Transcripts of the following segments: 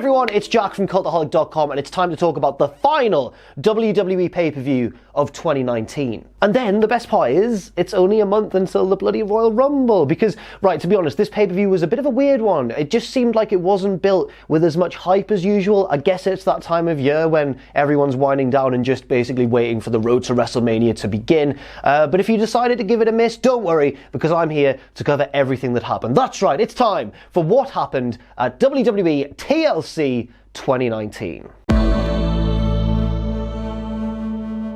everyone, it's Jack from Cultaholic.com, and it's time to talk about the final WWE pay-per-view of 2019. And then the best part is, it's only a month until the bloody Royal Rumble, because, right, to be honest, this pay-per-view was a bit of a weird one. It just seemed like it wasn't built with as much hype as usual. I guess it's that time of year when everyone's winding down and just basically waiting for the road to WrestleMania to begin. But if you decided to give it a miss, don't worry, because I'm here to cover everything that happened. That's right, it's time for what happened at WWE TLC 2019.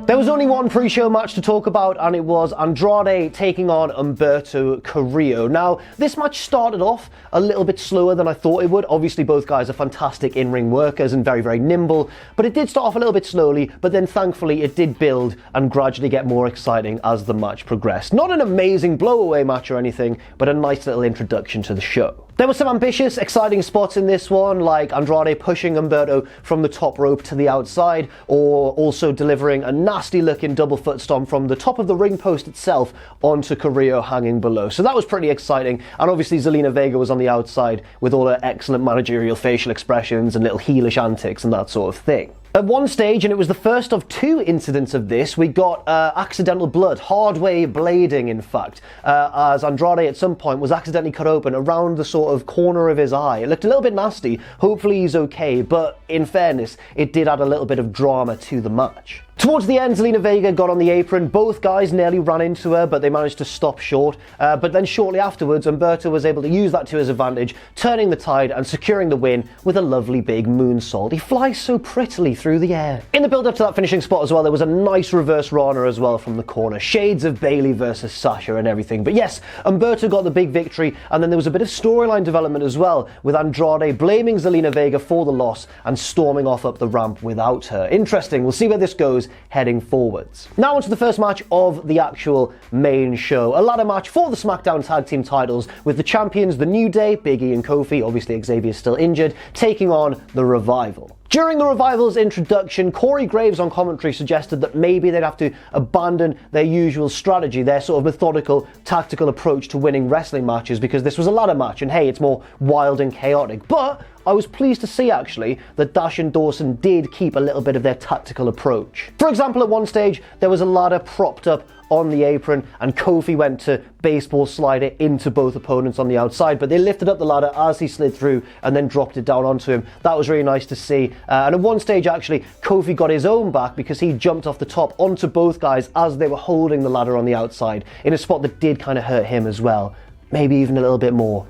There was only one pre-show match to talk about, and it was Andrade taking on Humberto Carrillo. Now, this match started off a little bit slower than I thought it would. Obviously, both guys are fantastic in-ring workers and very, very nimble, but it did start off a little bit slowly, but then thankfully it did build and gradually get more exciting as the match progressed. Not an amazing blow-away match or anything, but a nice little introduction to the show. There were some ambitious, exciting spots in this one, like Andrade pushing Umberto from the top rope to the outside, or also delivering a nasty-looking double foot stomp from the top of the ring post itself onto Carrillo hanging below. So that was pretty exciting, and obviously Zelina Vega was on the outside with all her excellent managerial facial expressions and little heelish antics and that sort of thing. At one stage, and it was the first of two incidents of this, we got accidental blood, hard way blading in fact, as Andrade at some point was accidentally cut open around the sort of corner of his eye. It looked a little bit nasty. Hopefully he's okay, but in fairness, it did add a little bit of drama to the match. Towards the end, Zelina Vega got on the apron. Both guys nearly ran into her, but they managed to stop short. But then shortly afterwards, Umberto was able to use that to his advantage, turning the tide and securing the win with a lovely big moonsault. He flies so prettily through the air. In the build-up to that finishing spot as well, there was a nice reverse Rana as well from the corner. Shades of Bayley versus Sasha and everything. But yes, Umberto got the big victory, and then there was a bit of storyline development as well, with Andrade blaming Zelina Vega for the loss and storming off up the ramp without her. Interesting. We'll see where this goes heading forwards. Now on to the first match of the actual main show. A ladder match for the SmackDown Tag Team titles with the champions, The New Day, Big E and Kofi, obviously Xavier's still injured, taking on The Revival. During The Revival's introduction, Corey Graves on commentary suggested that maybe they'd have to abandon their usual strategy, their sort of methodical, tactical approach to winning wrestling matches, because this was a ladder match and hey, it's more wild and chaotic. But I was pleased to see actually that Dash and Dawson did keep a little bit of their tactical approach. For example, at one stage, there was a ladder propped up on the apron and Kofi went to baseball slide it into both opponents on the outside, but they lifted up the ladder as he slid through and then dropped it down onto him. That was really nice to see. And at one stage actually, Kofi got his own back because he jumped off the top onto both guys as they were holding the ladder on the outside in a spot that did kind of hurt him as well. Maybe even a little bit more.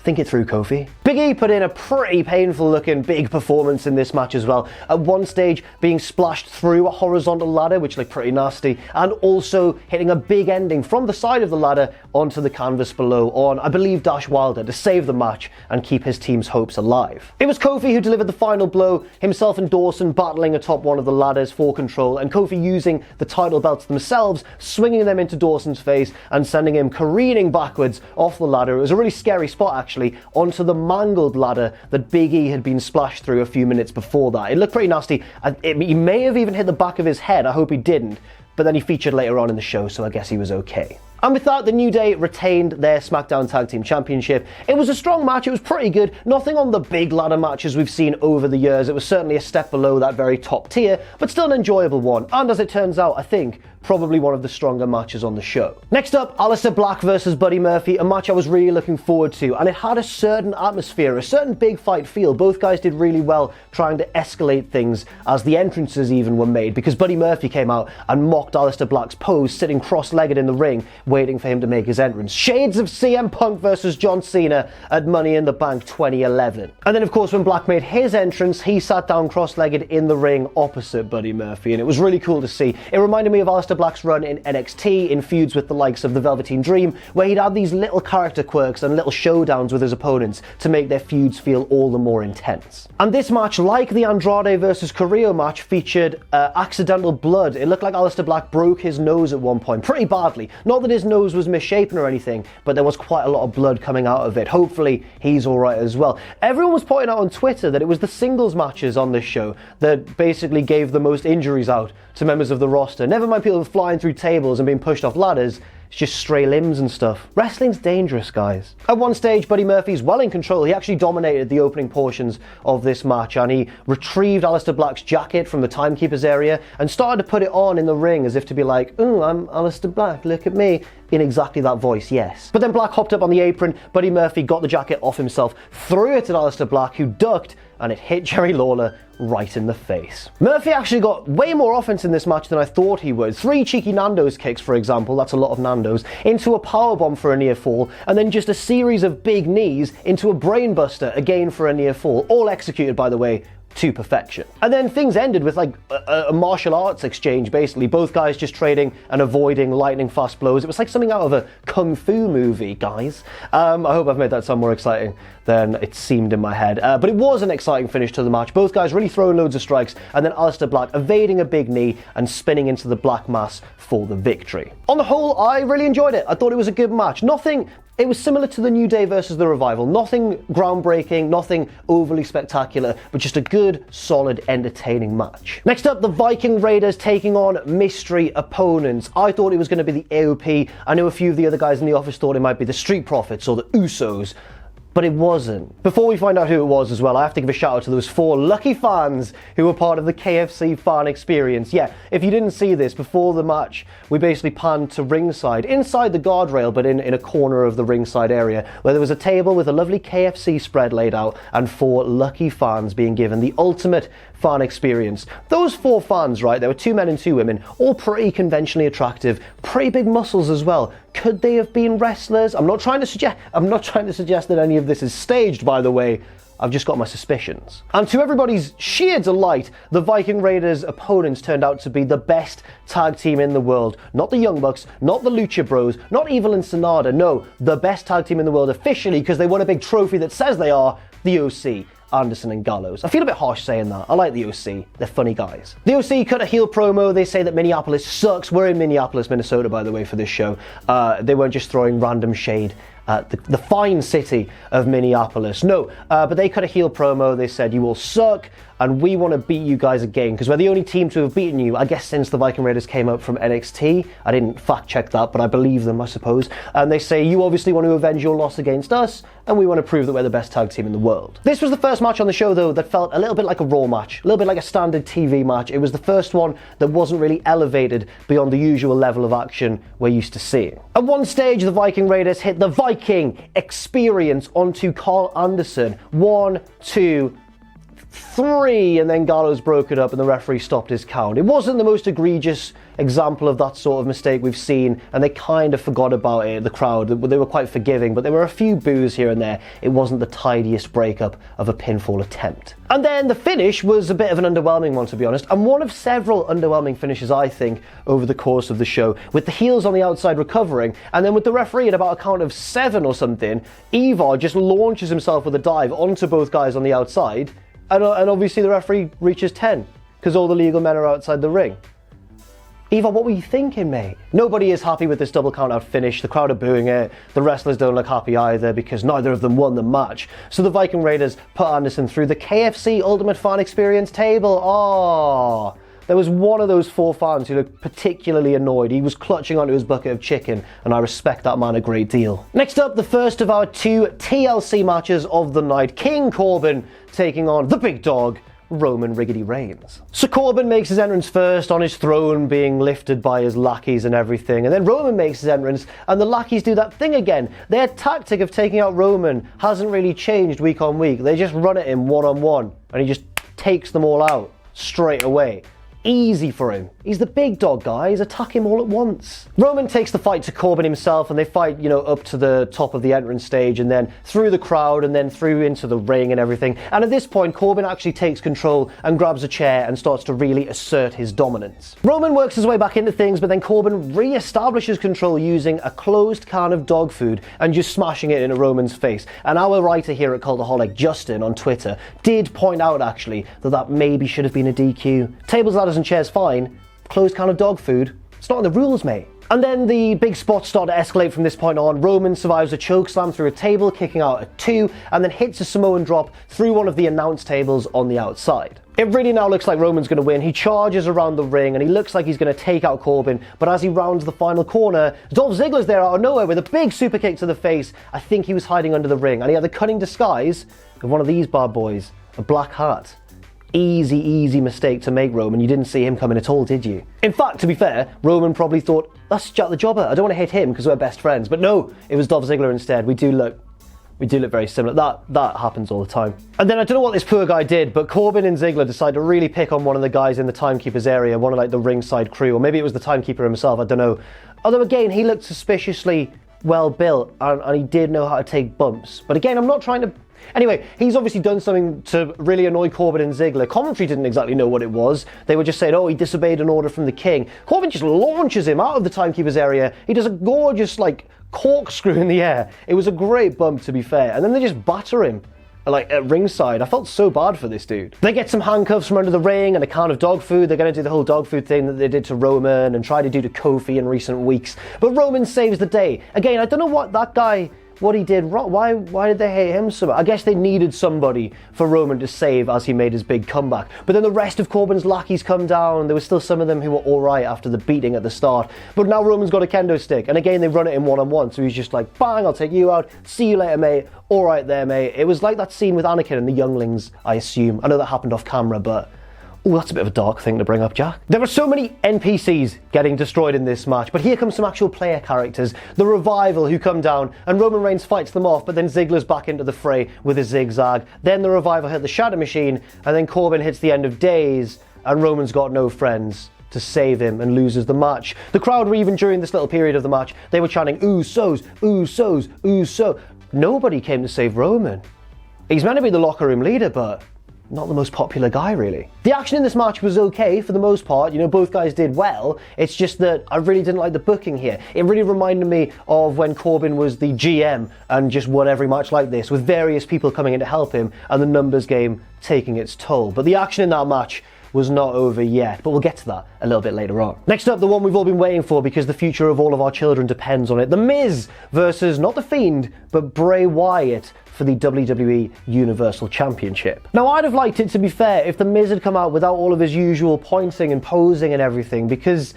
Think it through, Kofi. Big E put in a pretty painful looking big performance in this match as well. At one stage being splashed through a horizontal ladder, which looked pretty nasty, and also hitting a big ending from the side of the ladder onto the canvas below on, I believe, Dash Wilder to save the match and keep his team's hopes alive. It was Kofi who delivered the final blow, himself and Dawson battling atop one of the ladders for control, and Kofi using the title belts themselves, swinging them into Dawson's face and sending him careening backwards off the ladder. It was a really scary spot actually, onto the mangled ladder that Big E had been splashed through a few minutes before that. It looked pretty nasty. He may have even hit the back of his head. I hope he didn't. But then he featured later on in the show, so I guess he was okay. And with that, the New Day retained their SmackDown Tag Team Championship. It was a strong match, it was pretty good. Nothing on the big ladder matches we've seen over the years. It was certainly a step below that very top tier, but still an enjoyable one. And as it turns out, I think, probably one of the stronger matches on the show. Next up, Alistair Black versus Buddy Murphy, a match I was really looking forward to, and it had a certain atmosphere, a certain big fight feel. Both guys did really well trying to escalate things as the entrances even were made, because Buddy Murphy came out and mocked Alistair Black's pose, sitting cross-legged in the ring, waiting for him to make his entrance. Shades of CM Punk versus John Cena at Money in the Bank 2011. And then of course when Black made his entrance, he sat down cross-legged in the ring opposite Buddy Murphy, and it was really cool to see. It reminded me of Alistair Black's run in NXT in feuds with the likes of the Velveteen Dream, where he'd have these little character quirks and little showdowns with his opponents to make their feuds feel all the more intense. And this match, like the Andrade versus Carrillo match, featured accidental blood. It looked like Alistair Black broke his nose at one point, pretty badly. Not that his nose was misshapen or anything, but there was quite a lot of blood coming out of it. Hopefully he's alright as well. Everyone was pointing out on Twitter that it was the singles matches on this show that basically gave the most injuries out to members of the roster. Never mind people flying through tables and being pushed off ladders. it's just stray limbs and stuff. Wrestling's dangerous, guys. At one stage, Buddy Murphy's well in control. He actually dominated the opening portions of this match, and he retrieved Aleister Black's jacket from the timekeeper's area and started to put it on in the ring as if to be like, ooh, I'm Aleister Black, look at me. In exactly that voice, yes. But then Black hopped up on the apron, Buddy Murphy got the jacket off himself, threw it at Aleister Black, who ducked, and it hit Jerry Lawler right in the face. Murphy actually got way more offense in this match than I thought he would. 3 cheeky Nando's kicks, for example, that's a lot of Nando's, into a powerbomb for a near fall, and then just a series of big knees into a brainbuster, again for a near fall, all executed, by the way, to perfection. And then things ended with like a martial arts exchange, basically. Both guys just trading and avoiding lightning fast blows. It was like something out of a kung fu movie, guys. I hope I've made that sound more exciting than it seemed in my head. But it was an exciting finish to the match. Both guys really throwing loads of strikes, and then Aleister Black evading a big knee and spinning into the black mass for the victory. On the whole, I really enjoyed it. I thought it was a good match. It was similar to the New Day versus the Revival. Nothing groundbreaking, nothing overly spectacular, but just a good, solid, entertaining match. Next up, the Viking Raiders taking on mystery opponents. I thought it was going to be the AOP. I know a few of the other guys in the office thought it might be the Street Profits or the Usos, but it wasn't. Before we find out who it was as well, I have to give a shout out to those 4 lucky fans who were part of the KFC fan experience. Yeah, if you didn't see this, before the match, we basically panned to ringside, inside the guardrail, but in a corner of the ringside area, where there was a table with a lovely KFC spread laid out and 4 lucky fans being given the ultimate fan experience. Those 4 fans, right, there were 2 men and 2 women, all pretty conventionally attractive, pretty big muscles as well. Could they have been wrestlers? I'm not trying to suggest that any of this is staged, by the way. I've just got my suspicions. And to everybody's sheer delight, the Viking Raiders' opponents turned out to be the best tag team in the world. Not the Young Bucks, not the Lucha Bros, not Evil and Sonata. No, the best tag team in the world officially, because they won a big trophy that says they are the OC. Anderson and Gallows. I feel a bit harsh saying that. I like the OC. They're funny guys. The OC cut a heel promo. They say that Minneapolis sucks. We're in Minneapolis, Minnesota, by the way, for this show. They weren't just throwing random shade at the fine city of Minneapolis. No, but they cut a heel promo. They said, you all suck, and we want to beat you guys again, because we're the only team to have beaten you, I guess, since the Viking Raiders came up from NXT. I didn't fact check that, but I believe them, I suppose. And they say, you obviously want to avenge your loss against us, and we want to prove that we're the best tag team in the world. This was the first match on the show, though, that felt a little bit like a Raw match, a little bit like a standard TV match. It was the first one that wasn't really elevated beyond the usual level of action we're used to seeing. At one stage, the Viking Raiders hit the Viking Experience onto Carl Anderson. 1, 2, 3, and then Gallows broke it up and the referee stopped his count. It wasn't the most egregious example of that sort of mistake we've seen, and they kind of forgot about it, the crowd. They were quite forgiving, but there were a few boos here and there. It wasn't the tidiest breakup of a pinfall attempt. And then the finish was a bit of an underwhelming one, to be honest, and one of several underwhelming finishes, I think, over the course of the show, with the heels on the outside recovering, and then with the referee at about a count of 7 or something, Ivar just launches himself with a dive onto both guys on the outside, and obviously the referee reaches 10, because all the legal men are outside the ring. Ivar, what were you thinking, mate? Nobody is happy with this double count-out finish. The crowd are booing it. The wrestlers don't look happy either, because neither of them won the match. So the Viking Raiders put Anderson through the KFC Ultimate Fan Experience table. Oh, there was one of those 4 fans who looked particularly annoyed. He was clutching onto his bucket of chicken, and I respect that man a great deal. Next up, the first of our 2 TLC matches of the night. King Corbin taking on the big dog, Roman Riggedy Reigns. So Corbin makes his entrance first, on his throne being lifted by his lackeys and everything, and then Roman makes his entrance and the lackeys do that thing again. Their tactic of taking out Roman hasn't really changed week on week. They just run at him one-on-one and he just takes them all out straight away. Easy for him. He's the big dog, guys. Attack him all at once. Roman takes the fight to Corbin himself, and they fight, up to the top of the entrance stage, and then through the crowd, and then through into the ring and everything. And at this point, Corbin actually takes control and grabs a chair and starts to really assert his dominance. Roman works his way back into things, but then Corbin re-establishes control using a closed can of dog food and just smashing it into Roman's face. And our writer here at Cultaholic, Justin, on Twitter, did point out, actually, that maybe should have been a DQ. Tables, ladders and chairs, fine. Closed can of dog food, it's not in the rules, mate. And then the big spots start to escalate from this point on. Roman survives a chokeslam through a table, kicking out at 2, and then hits a Samoan drop through one of the announce tables on the outside. It really now looks like Roman's going to win. He charges around the ring and he looks like he's going to take out Corbin, but as he rounds the final corner, Dolph Ziggler's there out of nowhere with a big super kick to the face. I think he was hiding under the ring, and he had the cunning disguise of one of these bad boys, a black hat. Easy mistake to make, Roman. You didn't see him coming at all, did you? In fact, to be fair, Roman probably thought, that's Jack the Jobber. I don't want to hit him because we're best friends. But no, it was Dolph Ziggler instead. We do look very similar. That happens all the time. And then I don't know what this poor guy did, but Corbin and Ziggler decided to really pick on one of the guys in the timekeeper's area, one of like the ringside crew, or maybe it was the timekeeper himself, I don't know. Although again, he looked suspiciously well built and he did know how to take bumps. But again, I'm not trying to... Anyway, he's obviously done something to really annoy Corbin and Ziggler. Commentary didn't exactly know what it was. They were just saying, oh, he disobeyed an order from the king. Corbin just launches him out of the timekeeper's area. He does a gorgeous, like, corkscrew in the air. It was a great bump, to be fair. And then they just batter him, like, at ringside. I felt so bad for this dude. They get some handcuffs from under the ring and a can of dog food. They're going to do the whole dog food thing that they did to Roman and try to do to Kofi in recent weeks. But Roman saves the day. Again, I don't know what that guy... what he did wrong. Why did they hate him so much? I guess they needed somebody for Roman to save as he made his big comeback. But then the rest of Corbin's lackeys come down. There were still some of them who were alright after the beating at the start. But now Roman's got a kendo stick. And again, they run it in one-on-one. So he's just like, bang, I'll take you out. See you later, mate. Alright there, mate. It was like that scene with Anakin and the younglings, I assume. I know that happened off camera, but... oh, that's a bit of a dark thing to bring up, Jack. There are so many NPCs getting destroyed in this match, but here come some actual player characters. The Revival who come down, and Roman Reigns fights them off, but then Ziggler's back into the fray with a zigzag. Then the Revival hit the Shatter Machine, and then Corbin hits the End of Days, and Roman's got no friends to save him and loses the match. The crowd were even during this little period of the match, they were chanting, Usos, Usos, Usos. Nobody came to save Roman. He's meant to be the locker room leader, but... not the most popular guy, really. The action in this match was okay for the most part. You know, both guys did well. It's just that I really didn't like the booking here. It really reminded me of when Corbin was the GM and just won every match like this, with various people coming in to help him and the numbers game taking its toll. But the action in that match was not over yet, but we'll get to that a little bit later on. Next up, the one we've all been waiting for because the future of all of our children depends on it. The Miz versus, not The Fiend, but Bray Wyatt for the WWE Universal Championship. Now, I'd have liked it, to be fair, if The Miz had come out without all of his usual pointing and posing and everything, because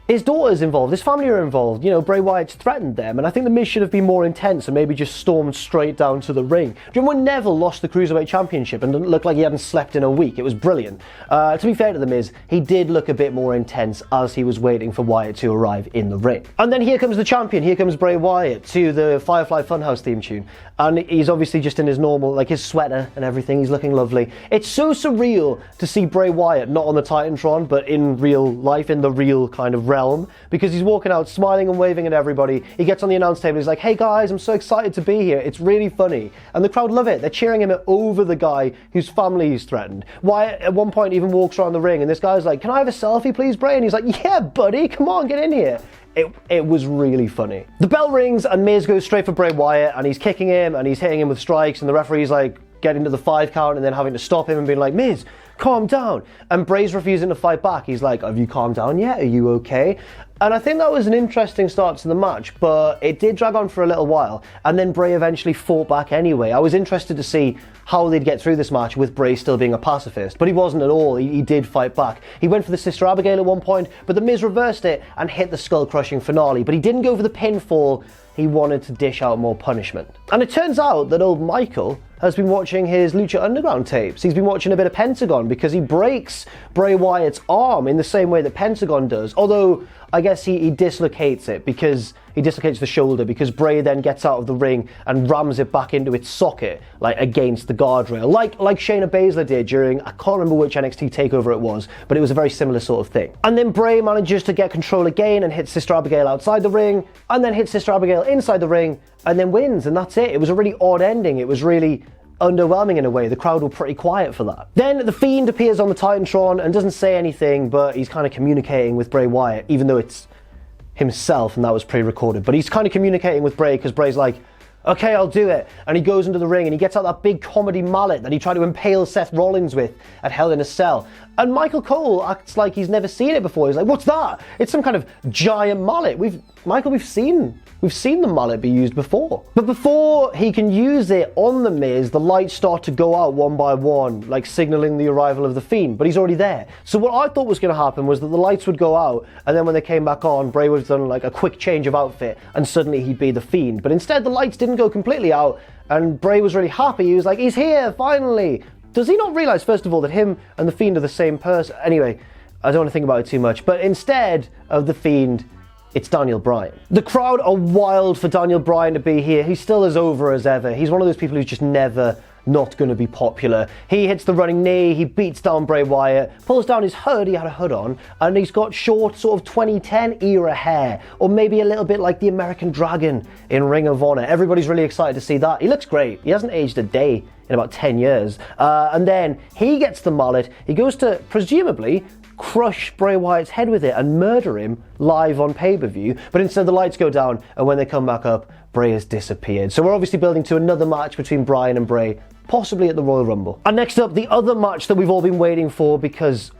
his daughter's involved, his family are involved, you know, Bray Wyatt's threatened them, and I think The Miz should have been more intense and maybe just stormed straight down to the ring. Do you remember when Neville lost the Cruiserweight Championship and looked like he hadn't slept in a week? It was brilliant. To be fair to The Miz, he did look a bit more intense as he was waiting for Wyatt to arrive in the ring. And then here comes the champion, here comes Bray Wyatt to the Firefly Funhouse theme tune. And he's obviously just in his normal, like his sweater and everything, he's looking lovely. It's so surreal to see Bray Wyatt not on the Titantron, but in real life, in the real kind of realm, because he's walking out smiling and waving at everybody. He gets on the announce table, he's like, hey guys, I'm so excited to be here. It's really funny. And the crowd love it. They're cheering him over the guy whose family is threatened. Wyatt at one point even walks around the ring and this guy's like, can I have a selfie please, Bray? And he's like, yeah buddy, come on, get in here. It was really funny. The bell rings and Miz goes straight for Bray Wyatt and he's kicking him and he's hitting him with strikes and the referee's like getting to the 5 count and then having to stop him and being like, Miz, calm down. And Bray's refusing to fight back. He's like, have you calmed down yet? Are you okay? And I think that was an interesting start to the match, but it did drag on for a little while, and then Bray eventually fought back anyway. I was interested to see how they'd get through this match with Bray still being a pacifist, but he wasn't at all. He did fight back. He went for the Sister Abigail at one point, but The Miz reversed it and hit the skull-crushing finale, but he didn't go for the pinfall. He wanted to dish out more punishment. And it turns out that old Michael has been watching his Lucha Underground tapes. He's been watching a bit of Pentagon because he breaks Bray Wyatt's arm in the same way that Pentagon does, although I guess he dislocates it because he dislocates the shoulder because Bray then gets out of the ring and rams it back into its socket, like against the guardrail, like Shayna Baszler did during, I can't remember which NXT takeover it was, but it was a very similar sort of thing. And then Bray manages to get control again and hits Sister Abigail outside the ring, and then hits Sister Abigail inside the ring, and then wins, and that's it. It was a really odd ending. It was really underwhelming in a way. The crowd were pretty quiet for that. Then The Fiend appears on the Titantron and doesn't say anything, but he's kind of communicating with Bray Wyatt, even though it's himself and that was pre-recorded. But he's kind of communicating with Bray because Bray's like, Okay, I'll do it. And he goes into the ring and he gets out that big comedy mallet that he tried to impale Seth Rollins with at Hell in a Cell. And Michael Cole acts like he's never seen it before. He's like, what's that? It's some kind of giant mallet. We've seen the mallet be used before. But before he can use it on The Miz, the lights start to go out one by one, like signaling the arrival of The Fiend, but he's already there. So what I thought was going to happen was that the lights would go out, and then when they came back on, Bray would have done like a quick change of outfit, and suddenly he'd be The Fiend. But instead, the lights didn't go completely out, and Bray was really happy. He was like, he's here, finally. Does he not realize, first of all, that him and The Fiend are the same person? Anyway, I don't want to think about it too much, but instead of The Fiend, it's Daniel Bryan. The crowd are wild for Daniel Bryan to be here. He's still as over as ever. He's one of those people who's just never not going to be popular. He hits the running knee, he beats down Bray Wyatt, pulls down his hood, he had a hood on, and he's got short sort of 2010 era hair, or maybe a little bit like the American Dragon in Ring of Honor. Everybody's really excited to see that. He looks great. He hasn't aged a day in about 10 years. And then he gets the mallet, he goes to presumably crush Bray Wyatt's head with it and murder him live on pay-per-view, but instead the lights go down, and when they come back up, Bray has disappeared. So we're obviously building to another match between Bryan and Bray, possibly at the Royal Rumble. And next up, the other match that we've all been waiting for because,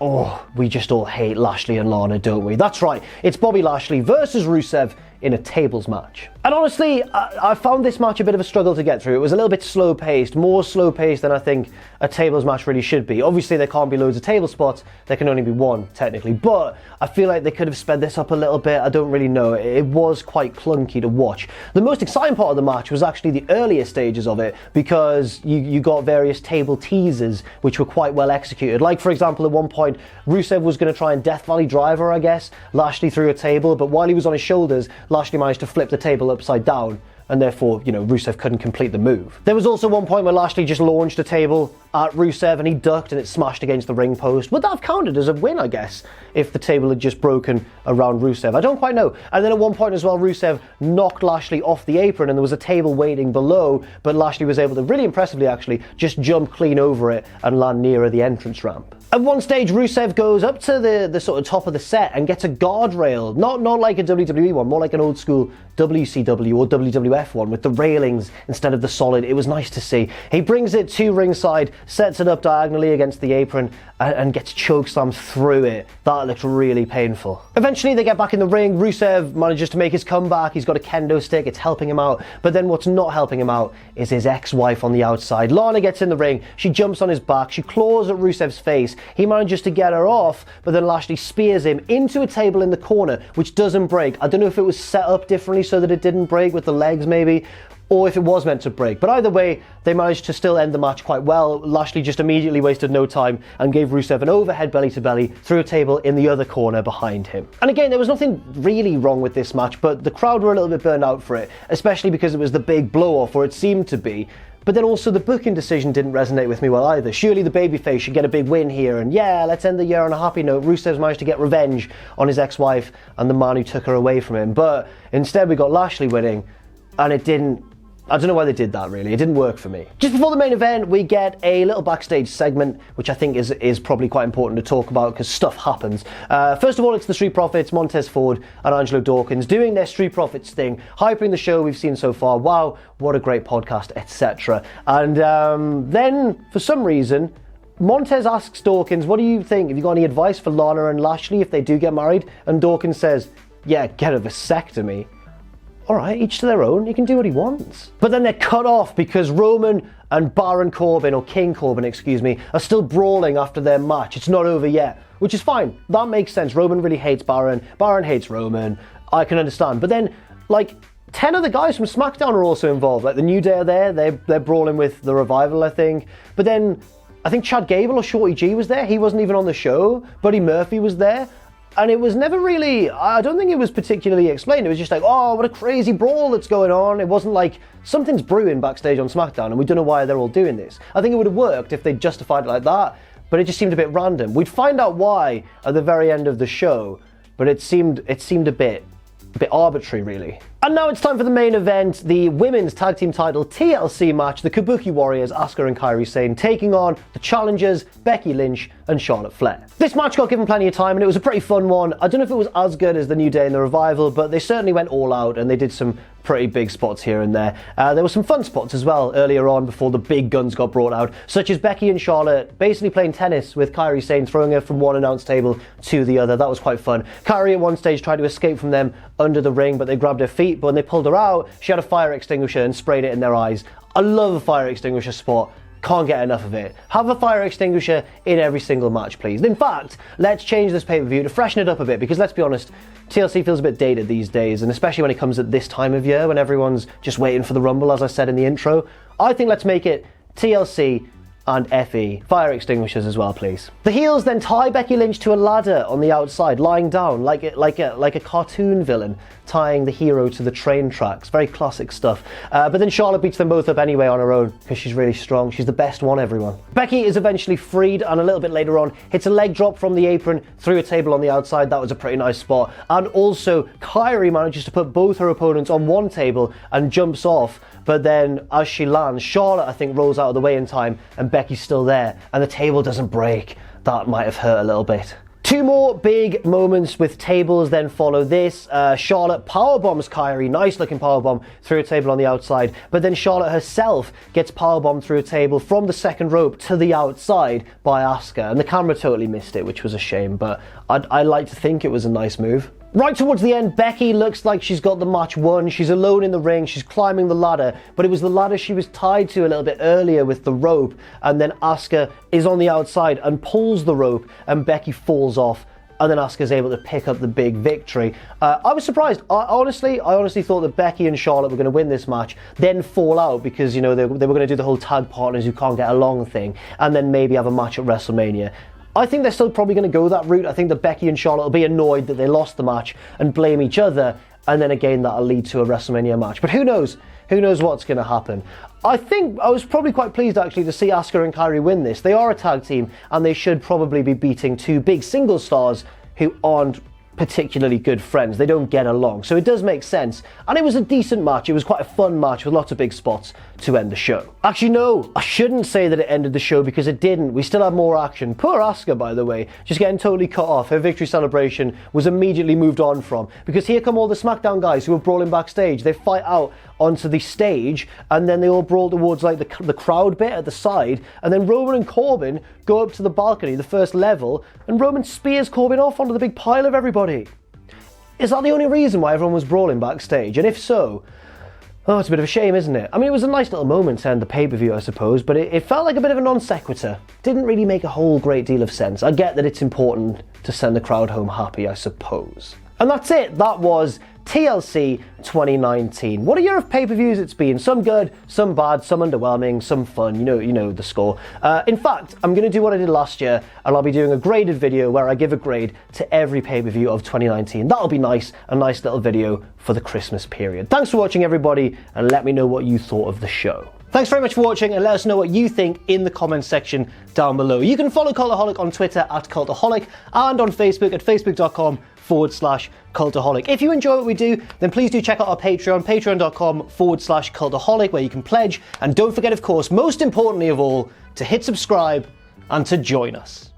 we just all hate Lashley and Lana, don't we? That's right, it's Bobby Lashley versus Rusev in a tables match. And honestly, I found this match a bit of a struggle to get through. It was a little bit slow-paced, more slow-paced than I think a tables match really should be. Obviously, there can't be loads of table spots. There can only be one, technically. But I feel like they could have sped this up a little bit. I don't really know. It was quite clunky to watch. The most exciting part of the match was actually the earlier stages of it, because you got various table teasers, which were quite well executed. Like, for example, at one point, Rusev was going to try and Death Valley Driver, I guess, Lashley through a table, but while he was on his shoulders, Lashley managed to flip the table upside down, and therefore, Rusev couldn't complete the move. There was also one point where Lashley just launched a table at Rusev and he ducked and it smashed against the ring post. Would that have counted as a win, I guess, if the table had just broken around Rusev? I don't quite know. And then at one point as well, Rusev knocked Lashley off the apron and there was a table waiting below, but Lashley was able to, really impressively actually, just jump clean over it and land nearer the entrance ramp. At one stage, Rusev goes up to the sort of top of the set and gets a guardrail. Not like a WWE one, more like an old school WCW or WWF one with the railings instead of the solid. It was nice to see. He brings it to ringside, sets it up diagonally against the apron and gets chokeslammed through it. That looked really painful. Eventually they get back in the ring. Rusev manages to make his comeback. He's got a kendo stick. It's helping him out. But then what's not helping him out is his ex-wife on the outside. Lana gets in the ring. She jumps on his back. She claws at Rusev's face. He manages to get her off, but then Lashley spears him into a table in the corner, which doesn't break. I don't know if it was set up differently so that it didn't break with the legs maybe, or if it was meant to break. But either way, they managed to still end the match quite well. Lashley just immediately wasted no time and gave Rusev an overhead belly to belly through a table in the other corner behind him. And again, there was nothing really wrong with this match, but the crowd were a little bit burned out for it, especially because it was the big blow-off, or it seemed to be. But then also the booking decision didn't resonate with me well either. Surely the babyface should get a big win here, and yeah, let's end the year on a happy note. Rusev's managed to get revenge on his ex-wife and the man who took her away from him. But instead we got Lashley winning, and it didn't, I don't know why they did that really, it didn't work for me. Just before the main event, we get a little backstage segment, which I think is probably quite important to talk about because stuff happens. First of all, it's the Street Profits, Montez Ford and Angelo Dawkins doing their Street Profits thing, hyping the show we've seen so far. Wow, what a great podcast, etc. And then, for some reason, Montez asks Dawkins, what do you think? Have you got any advice for Lana and Lashley if they do get married? And Dawkins says, yeah, get a vasectomy. Alright, each to their own, he can do what he wants. But then they're cut off because Roman and Baron Corbin, or King Corbin, excuse me, are still brawling after their match. It's not over yet, which is fine. That makes sense. Roman really hates Baron. Baron hates Roman. I can understand. But then, like, 10 other guys from SmackDown are also involved. Like, the New Day are there. They're brawling with the Revival, I think. But then, I think Chad Gable or Shorty G was there. He wasn't even on the show. Buddy Murphy was there. And it was never really, I don't think it was particularly explained. It was just like, oh, what a crazy brawl that's going on. It wasn't like, something's brewing backstage on SmackDown and we don't know why they're all doing this. I think it would have worked if they justified it like that, but it just seemed a bit random. We'd find out why at the very end of the show, but it seemed a bit arbitrary really. And now it's time for the main event, the women's tag team title TLC match, the Kabuki Warriors, Asuka and Kairi Sane, taking on the challengers, Becky Lynch and Charlotte Flair. This match got given plenty of time and it was a pretty fun one. I don't know if it was as good as the New Day and the Revival, but they certainly went all out and they did some pretty big spots here and there. There were some fun spots as well earlier on before the big guns got brought out, such as Becky and Charlotte basically playing tennis with Kairi Sane, throwing her from one announce table to the other. That was quite fun. Kairi at one stage tried to escape from them under the ring, but they grabbed her feet, but when they pulled her out, she had a fire extinguisher and sprayed it in their eyes. I love a fire extinguisher spot. Can't get enough of it. Have a fire extinguisher in every single match, please. In fact, let's change this pay-per-view to freshen it up a bit, because let's be honest, TLC feels a bit dated these days, and especially when it comes at this time of year when everyone's just waiting for the Rumble, as I said in the intro. I think let's make it TLC and FE. Fire extinguishers as well, please. The heels then tie Becky Lynch to a ladder on the outside, lying down like a cartoon villain, tying the hero to the train tracks. Very classic stuff. But then Charlotte beats them both up anyway on her own, because she's really strong. She's the best one, everyone. Becky is eventually freed, and a little bit later on, hits a leg drop from the apron through a table on the outside. That was a pretty nice spot. And also, Kairi manages to put both her opponents on one table and jumps off. But then, as she lands, Charlotte, I think, rolls out of the way in time, and Becky's still there, and the table doesn't break. That might have hurt a little bit. Two more big moments with tables then follow this. Charlotte powerbombs Kairi, nice looking powerbomb through a table on the outside, but then Charlotte herself gets powerbombed through a table from the second rope to the outside by Asuka, and the camera totally missed it, which was a shame, but I like to think it was a nice move. Right towards the end, Becky looks like she's got the match won. She's alone in the ring, she's climbing the ladder, but it was the ladder she was tied to a little bit earlier with the rope, and then Asuka is on the outside and pulls the rope, and Becky falls off, and then Asuka's able to pick up the big victory. I was surprised. I honestly thought that Becky and Charlotte were going to win this match, then fall out because, you know, they were going to do the whole tag partners who can't get along thing, and then maybe have a match at WrestleMania. I think they're still probably going to go that route. I think that Becky and Charlotte will be annoyed that they lost the match and blame each other, and then again that'll lead to a WrestleMania match. But who knows? Who knows what's going to happen? I think I was probably quite pleased actually to see Asuka and Kairi win this. They are a tag team, and they should probably be beating two big single stars who aren't particularly good friends. They don't get along, so it does make sense. And it was a decent match. It was quite a fun match with lots of big spots to end the show. Actually, no, I shouldn't say that it ended the show, because it didn't. We still had more action. Poor Asuka, by the way, just getting totally cut off. Her victory celebration was immediately moved on from, because here come all the SmackDown guys who were brawling backstage. They fight out onto the stage, and then they all brawl towards like the crowd bit at the side, and then Roman and Corbin go up to the balcony, the first level, and Roman spears Corbin off onto the big pile of everybody. Is that the only reason why everyone was brawling backstage? And if so, oh, it's a bit of a shame, isn't it? I mean, it was a nice little moment to end the pay-per-view, I suppose, but it felt like a bit of a non sequitur. Didn't really make a whole great deal of sense. I get that it's important to send the crowd home happy, I suppose. And that's it. That was TLC 2019. What a year of pay-per-views it's been. Some good, some bad, some underwhelming, some fun. You know the score. In fact, I'm going to do what I did last year, and I'll be doing a graded video where I give a grade to every pay-per-view of 2019. That'll be nice, a nice little video for the Christmas period. Thanks for watching, everybody, and let me know what you thought of the show. Thanks very much for watching, and let us know what you think in the comments section down below. You can follow Cultaholic on Twitter at Cultaholic, and on Facebook at facebook.com/Cultaholic. If you enjoy what we do, then please do check out our Patreon, patreon.com/Cultaholic, where you can pledge. And don't forget, of course, most importantly of all, to hit subscribe and to join us.